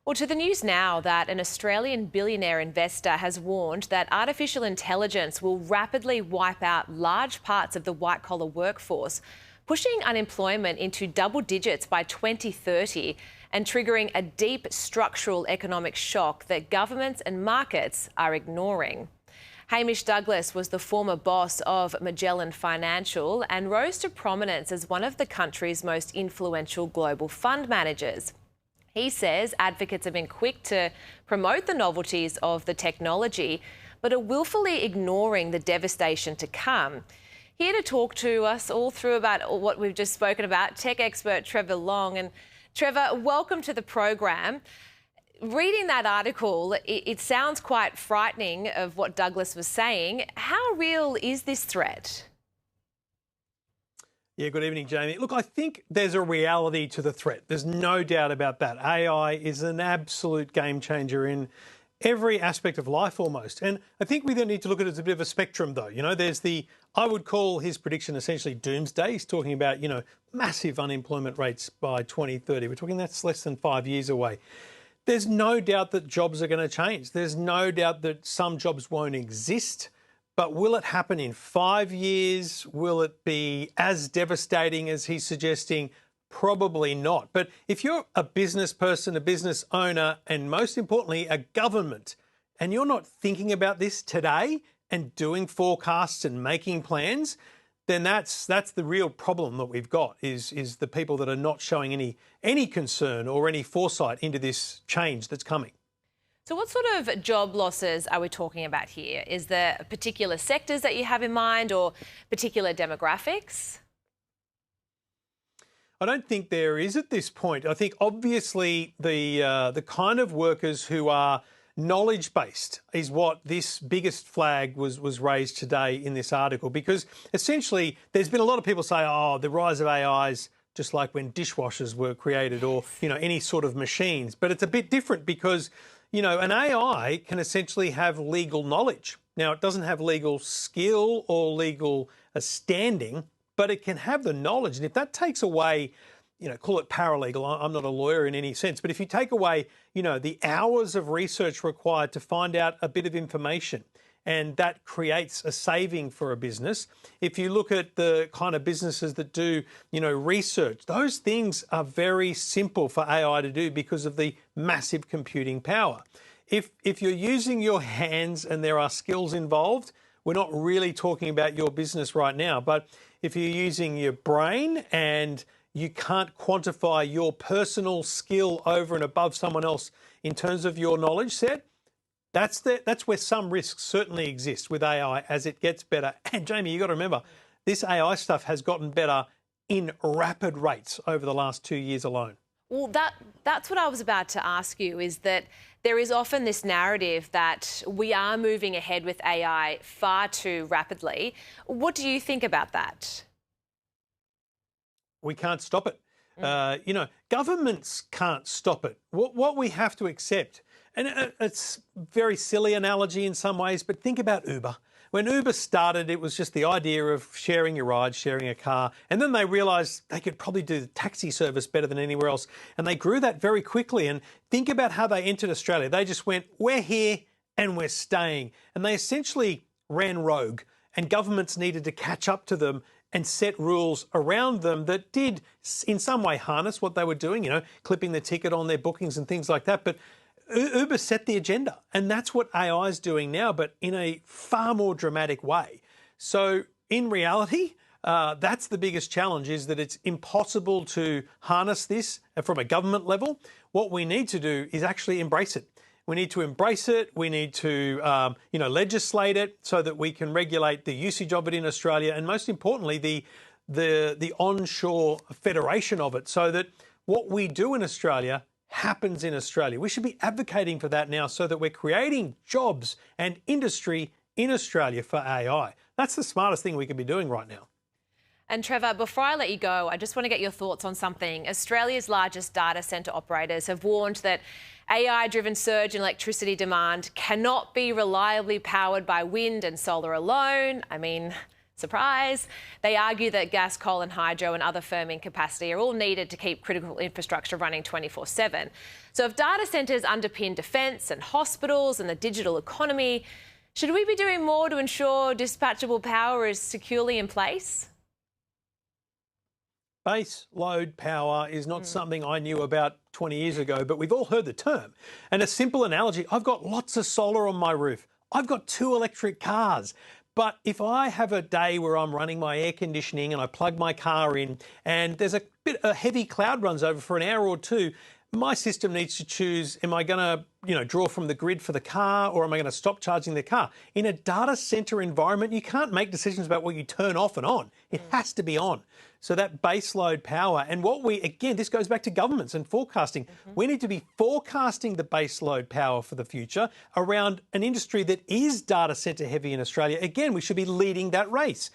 Well, to the news now that an Australian billionaire investor has warned that artificial intelligence will rapidly wipe out large parts of the white-collar workforce, pushing unemployment into double digits by 2030 and triggering a deep structural economic shock that governments and markets are ignoring. Hamish Douglas was the former boss of Magellan Financial and rose to prominence as one of the country's most influential global fund managers. He says advocates have been quick to promote the novelties of the technology, but are willfully ignoring the devastation to come. Here to talk to us all through about what we've just spoken about, tech expert Trevor Long. And Trevor, welcome to the program. Reading that article, it sounds quite frightening of what Douglas was saying. How real is this threat? Yeah, good evening, Jamie. Look, I think there's a reality to the threat. There's no doubt about that. AI is an absolute game changer in every aspect of life almost. And I think we then need to look at it as a bit of a spectrum though. You know, there's I would call his prediction essentially doomsday. He's talking about, massive unemployment rates by 2030. We're talking that's less than 5 years away. There's no doubt that jobs are going to change. There's no doubt that some jobs won't exist. But will it happen in 5 years? Will it be as devastating as he's suggesting? Probably not. But if you're a business person, a business owner, and most importantly, a government, and you're not thinking about this today and doing forecasts and making plans, then that's the real problem that we've got is the people that are not showing any concern or any foresight into this change that's coming. So what sort of job losses are we talking about here? Is there particular sectors that you have in mind or particular demographics? I don't think there is at this point. I think obviously the kind of workers who are knowledge-based is what this biggest flag was raised today in this article, because essentially there's been a lot of people say, oh, the rise of AIs, just like when dishwashers were created or, any sort of machines. But it's a bit different because an AI can essentially have legal knowledge. Now, it doesn't have legal skill or legal standing, but it can have the knowledge. And if that takes away, call it paralegal, I'm not a lawyer in any sense, but if you take away, the hours of research required to find out a bit of information, and that creates a saving for a business. If you look at the kind of businesses that do, research, those things are very simple for AI to do because of the massive computing power. If you're using your hands and there are skills involved, we're not really talking about your business right now. But if you're using your brain and you can't quantify your personal skill over and above someone else in terms of your knowledge set, that's where some risks certainly exist with AI as it gets better. And Jamie, you got to remember, this AI stuff has gotten better in rapid rates over the last 2 years alone. Well, that's what I was about to ask you, is that there is often this narrative that we are moving ahead with AI far too rapidly. What do you think about that? We can't stop it. Governments can't stop it. What we have to accept, and it's a very silly analogy in some ways, but think about Uber. When Uber started, it was just the idea of sharing your ride, sharing a car. And then they realised they could probably do the taxi service better than anywhere else. And they grew that very quickly. And think about how they entered Australia. They just went, we're here and we're staying. And they essentially ran rogue. And governments needed to catch up to them and set rules around them that did in some way harness what they were doing, clipping the ticket on their bookings and things like that. But Uber set the agenda, and that's what AI is doing now, but in a far more dramatic way. So in reality, that's the biggest challenge, is that it's impossible to harness this from a government level. What we need to do is actually embrace it. We need to embrace it. We need to, legislate it so that we can regulate the usage of it in Australia, and most importantly, the onshore federation of it, so that what we do in Australia happens in Australia. We should be advocating for that now so that we're creating jobs and industry in Australia for AI. That's the smartest thing we could be doing right now. And Trevor, before I let you go, I just want to get your thoughts on something. Australia's largest data centre operators have warned that AI-driven surge in electricity demand cannot be reliably powered by wind and solar alone. I mean, Surprise! They argue that gas, coal and hydro and other firming capacity are all needed to keep critical infrastructure running 24/7. So if data centres underpin defence and hospitals and the digital economy, should we be doing more to ensure dispatchable power is securely in place? Base load power is not something I knew about 20 years ago, but we've all heard the term. And a simple analogy, I've got lots of solar on my roof. I've got 2 electric cars. But if I have a day where I'm running my air conditioning and I plug my car in and there's a heavy cloud runs over for an hour or two, my system needs to choose, am I going to, draw from the grid for the car, or am I going to stop charging the car? In a data center environment, you can't make decisions about what you turn off and on. It has to be on. So that baseload power, and again, this goes back to governments and forecasting. We need to be forecasting the baseload power for the future around an industry that is data center heavy in Australia. Again, we should be leading that race.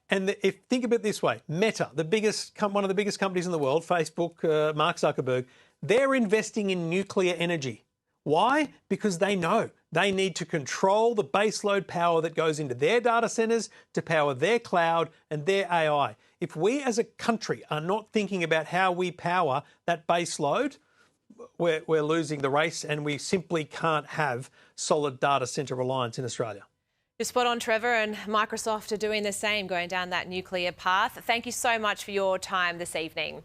And think of it this way, Meta, one of the biggest companies in the world, Facebook, Mark Zuckerberg, they're investing in nuclear energy. Why? Because they know they need to control the baseload power that goes into their data centers to power their cloud and their AI. If we as a country are not thinking about how we power that baseload, we're losing the race, and we simply can't have solid data center reliance in Australia. You're spot on, Trevor, and Microsoft are doing the same, going down that nuclear path. Thank you so much for your time this evening.